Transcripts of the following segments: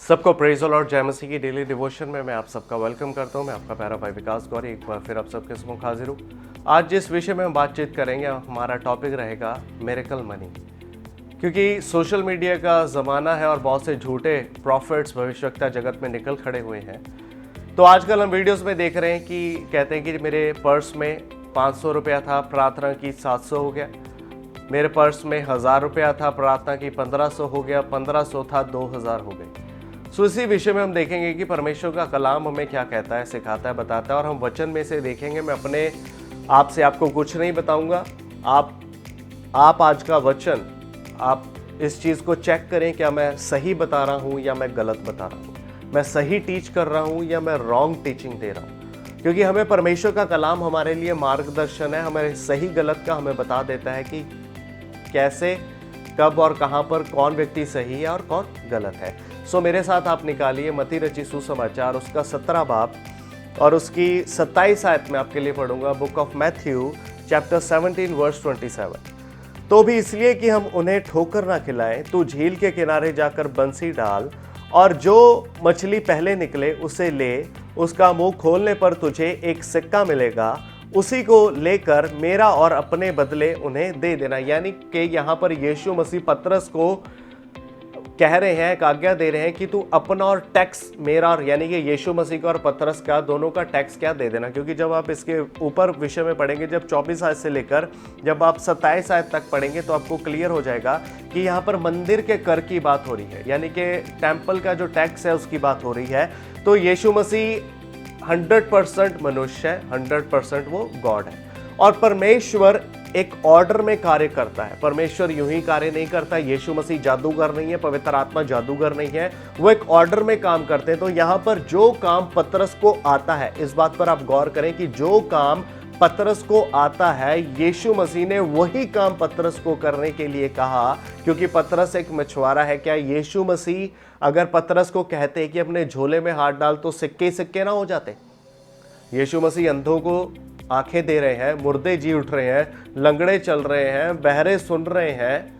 सबको प्रेज और जय मसीह की डेली डिवोशन में मैं आप सबका वेलकम करता हूं। मैं आपका प्यारा भाई विकास गौरी एक बार फिर आप सबके सम्मुख हाजिर हूं। आज जिस विषय में हम बातचीत करेंगे हमारा टॉपिक रहेगा मिरेकल मनी, क्योंकि सोशल मीडिया का ज़माना है और बहुत से झूठे प्रॉफिट्स भविष्यवक्ता जगत में निकल खड़े हुए हैं। तो आजकल हम वीडियोस में देख रहे हैं कि कहते हैं कि मेरे पर्स में 500 रुपया था, प्रार्थना की 700 हो गया। मेरे पर्स में 1000 रुपया था, प्रार्थना की 1500 हो गया। 1500 था, 2000 हो गए। सो इसी विषय में हम देखेंगे कि परमेश्वर का कलाम हमें क्या कहता है, सिखाता है, बताता है, और हम वचन में से देखेंगे। मैं अपने आप से आपको कुछ नहीं बताऊंगा। आप आज का वचन, आप इस चीज़ को चेक करें, क्या मैं सही बता रहा हूँ या मैं गलत बता रहा हूँ, मैं सही टीच कर रहा हूँ या मैं रॉन्ग टीचिंग दे रहा हूँ। क्योंकि हमें परमेश्वर का कलाम हमारे लिए मार्गदर्शन है, हमें सही गलत का हमें बता देता है कि कैसे, कब और कहाँ पर कौन व्यक्ति सही है और कौन गलत है। सो मेरे साथ आप निकालिए मत्ती रची सुसमाचार, उसका 17 बाब और उसकी 27 आयत में आपके लिए पढ़ूंगा। Book of Matthew chapter 17 verse 27। तो भी इसलिए कि हम उन्हें ठोकर ना खिलाएं, तू झील के किनारे जाकर बंसी डाल और जो मछली पहले निकले उसे ले, उसका मुंह खोलने पर तुझे एक सिक्का मिलेगा, उसी को लेकर मेरा और अपने बदले उन्हें दे देना। यानी कि यहाँ पर यीशु मसीह पतरस को कह रहे हैं, एक आज्ञा दे रहे हैं कि तू अपना और टैक्स मेरा, और यानी कि यीशु मसीह का और पतरस का दोनों का टैक्स क्या दे देना। क्योंकि जब आप इसके ऊपर विषय में पढ़ेंगे, जब 24 आयत से लेकर जब आप 27 आयत तक पढ़ेंगे तो आपको क्लियर हो जाएगा कि यहाँ पर मंदिर के कर की बात हो रही है, यानी कि टेम्पल का जो टैक्स है उसकी बात हो रही है। तो यीशु मसीह 100% मनुष्य है, 100% वो गॉड है। और परमेश्वर एक ऑर्डर में कार्य करता है। परमेश्वर यूं ही कार्य नहीं करता। यीशु मसीह जादूगर नहीं है, पवित्र आत्मा जादूगर नहीं है, वो एक ऑर्डर में काम करते हैं। तो यहाँ पर जो काम पतरस को आता है, इस बात पर आप गौर करें कि जो काम पतरस को आता है, यीशु मसीह ने वही काम पतरस को करने के लिए कहा, क्योंकि पतरस एक मछुआरा है। क्या यीशु मसीह अगर पतरस को कहते कि अपने झोले में हाथ डाल तो सिक्के सिक्के ना हो जाते? यीशु मसीह अंधों को आंखें दे रहे हैं, मुर्दे जी उठ रहे हैं, लंगड़े चल रहे हैं, बहरे सुन रहे हैं,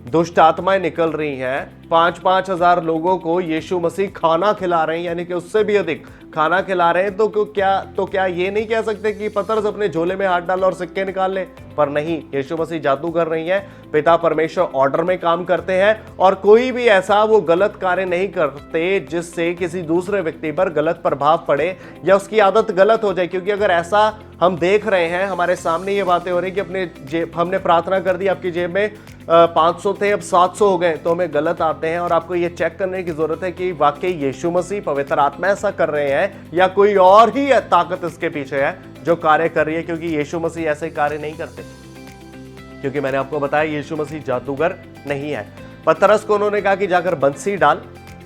दुष्ट आत्माएं निकल रही हैं, 5-5 हजार लोगों को यीशु मसीह खाना खिला रहे हैं, यानी कि उससे भी अधिक खाना खिला रहे हैं। तो क्या ये नहीं कह सकते कि पतरस अपने झोले में हाथ डाल और सिक्के निकाल ले? पर नहीं, यीशु मसीह जादूगर नहीं है। पिता परमेश्वर ऑर्डर में काम करते हैं और कोई भी ऐसा वो गलत कार्य नहीं करते जिससे किसी दूसरे व्यक्ति पर गलत प्रभाव पड़े या उसकी आदत गलत हो जाए। क्योंकि अगर ऐसा हम देख रहे हैं, हमारे सामने ये बातें हो रही कि हमने प्रार्थना कर दी, आपकी जेब में 500 थे, अब 700 हो गए, तो हमें गलत आते हैं। और आपको ये चेक करने की जरूरत है कि वाकई यीशु मसीह, पवित्र आत्मा ऐसा कर रहे हैं या कोई और ही ताकत इसके पीछे है जो कार्य कर रही है। क्योंकि यीशु मसीह ऐसे कार्य नहीं करते, क्योंकि मैंने आपको बताया यीशु मसीह जादूगर नहीं है। पतरस को उन्होंने कहा कि जाकर बंसी डाल,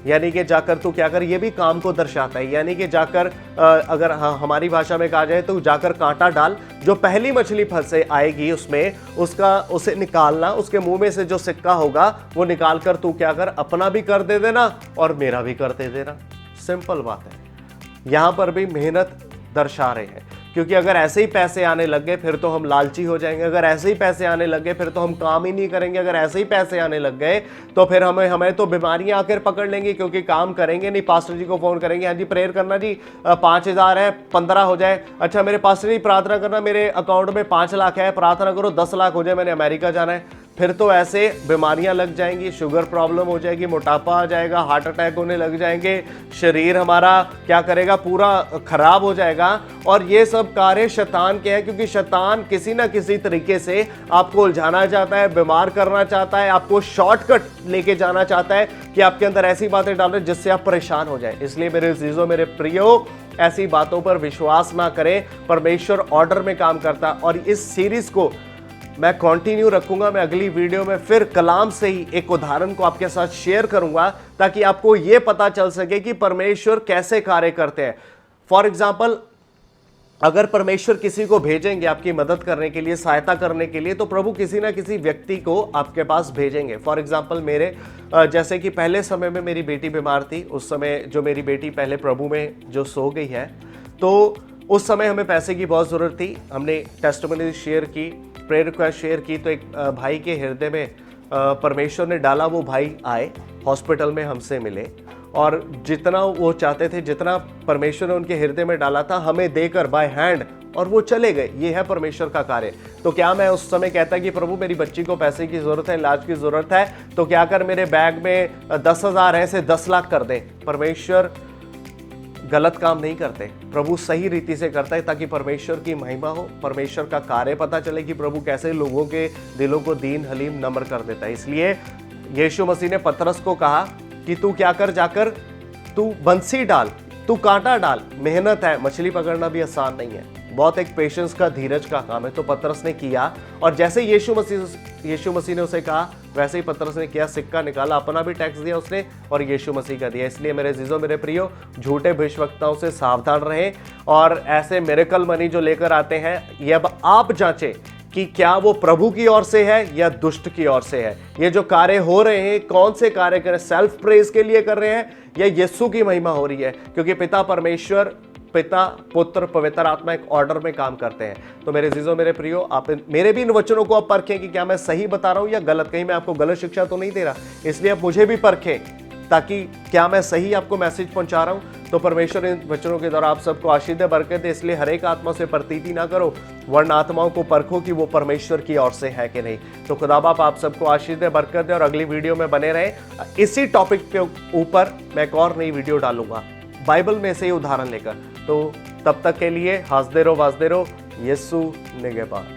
यानी कि जाकर तू क्या कर, ये भी काम को दर्शाता है। यानी कि जाकर अगर हमारी भाषा में कहा जाए तो जाकर कांटा डाल, जो पहली मछली फंसे आएगी उसमें उसे निकालना, उसके मुंह में से जो सिक्का होगा वो निकाल कर तू क्या कर, अपना भी कर दे देना और मेरा भी कर दे देना। सिंपल बात है। यहां पर भी मेहनत दर्शा रहे हैं, क्योंकि अगर ऐसे ही पैसे आने लग गए फिर तो हम लालची हो जाएंगे। अगर ऐसे ही पैसे आने लग गए फिर तो हम काम ही नहीं करेंगे। अगर ऐसे ही पैसे आने लग गए तो फिर हमें तो बीमारियां आकर पकड़ लेंगी, क्योंकि काम करेंगे नहीं। पास्टर जी को फोन करेंगे, हाँ जी प्रेयर करना जी, 5000 है, 15 हो जाए। अच्छा मेरे पास्टर जी प्रार्थना करना, मेरे अकाउंट में 5 लाख है, प्रार्थना करो 10 लाख हो जाए, मैंने अमेरिका जाना है। फिर तो ऐसे बीमारियां लग जाएंगी, शुगर प्रॉब्लम हो जाएगी, मोटापा आ जाएगा, हार्ट अटैक होने लग जाएंगे, शरीर हमारा क्या करेगा, पूरा खराब हो जाएगा। और ये सब कार्य शैतान के हैं, क्योंकि शैतान किसी ना किसी तरीके से आपको उलझाना चाहता है, बीमार करना चाहता है, आपको शॉर्टकट लेके जाना चाहता है कि आपके अंदर ऐसी बातें डाल रहे जिससे आप परेशान हो जाए। इसलिए मेरे अजीजों, मेरे प्रियो, ऐसी बातों पर विश्वास ना करें। परमेश्वर ऑर्डर में काम करता है। और इस सीरीज को मैं कंटिन्यू रखूंगा। मैं अगली वीडियो में फिर कलाम से ही एक उदाहरण को आपके साथ शेयर करूंगा, ताकि आपको यह पता चल सके कि परमेश्वर कैसे कार्य करते हैं। फॉर एग्जाम्पल, अगर परमेश्वर किसी को भेजेंगे आपकी मदद करने के लिए, सहायता करने के लिए, तो प्रभु किसी ना किसी व्यक्ति को आपके पास भेजेंगे। फॉर एग्जाम्पल मेरे जैसे कि पहले समय में मेरी बेटी बीमार थी, उस समय जो मेरी बेटी पहले प्रभु में जो सो गई है, तो उस समय हमें पैसे की बहुत ज़रूरत थी। हमने टेस्टिमनी शेयर की, प्रेयर रिक्वेस्ट शेयर की, तो एक भाई के हृदय में परमेश्वर ने डाला। वो भाई आए, हॉस्पिटल में हमसे मिले और जितना वो चाहते थे, जितना परमेश्वर ने उनके हृदय में डाला था, हमें देकर बाय हैंड, और वो चले गए। ये है परमेश्वर का कार्य। तो क्या मैं उस समय कहता कि प्रभु मेरी बच्ची को पैसे की जरूरत है, इलाज की जरूरत है, तो क्या कर मेरे बैग में 10,000 है से 10 लाख कर दे? परमेश्वर गलत काम नहीं करते, प्रभु सही रीति से करता है ताकि परमेश्वर की महिमा हो, परमेश्वर का कार्य पता चले कि प्रभु कैसे लोगों के दिलों को दीन हलीम नम्र कर देता है। इसलिए यीशु मसीह ने पतरस को कहा कि तू क्या कर, जाकर तू बंसी डाल, तू कांटा डाल। मेहनत है, मछली पकड़ना भी आसान नहीं है, बहुत एक पेशेंस का, धीरज का काम है। तो पतरस ने किया, और जैसे यीशु मसीह ने उसे कहा वैसे ही पतरस ने किया। सिक्का निकाला, अपना भी टैक्स दिया उसने और यीशु मसीह का दिया। इसलिए मेरे जीजो, मेरे प्रियो, झूठे भविष्यवक्ताओं से सावधान रहें, और ऐसे मिरेकल मनी जो लेकर आते हैं, ये अब आप जांचें कि क्या वो प्रभु की ओर से है या दुष्ट की ओर से है। ये जो कार्य हो रहे हैं, कौन से कार्य कर रहे हैं? सेल्फ प्रेज के लिए कर रहे हैं या यीशु की महिमा हो रही है? क्योंकि पिता परमेश्वर, पिता, पुत्र, पवित्र आत्मा एक ऑर्डर में काम करते हैं। तो मेरे जीजो, मेरे प्रियो, आप मेरे भी इन वचनों को आप परखें कि क्या मैं सही बता रहा हूं या गलत। कहीं मैं आपको गलत शिक्षा तो नहीं दे रहा, इसलिए आप मुझे भी परखें ताकि क्या मैं सही आपको मैसेज पहुंचा रहा हूं। तो परमेश्वर इन वचनों के द्वारा आप सबको आशीष दे, बरकत दे। इसलिए हर एक आत्मा से प्रतीति ना करो, वरना आत्माओं को परखो कि वो परमेश्वर की ओर से है कि नहीं। तो खुदा बाप आप सबको आशीष दे, बरकत दे, और अगली वीडियो में बने रहें। इसी टॉपिक के ऊपर मैं एक और नई वीडियो डालूंगा, बाइबल में से ही उदाहरण लेकर। तो तब तक के लिए हंसदे रहो, वासदे रहो। यीशु निगहबान।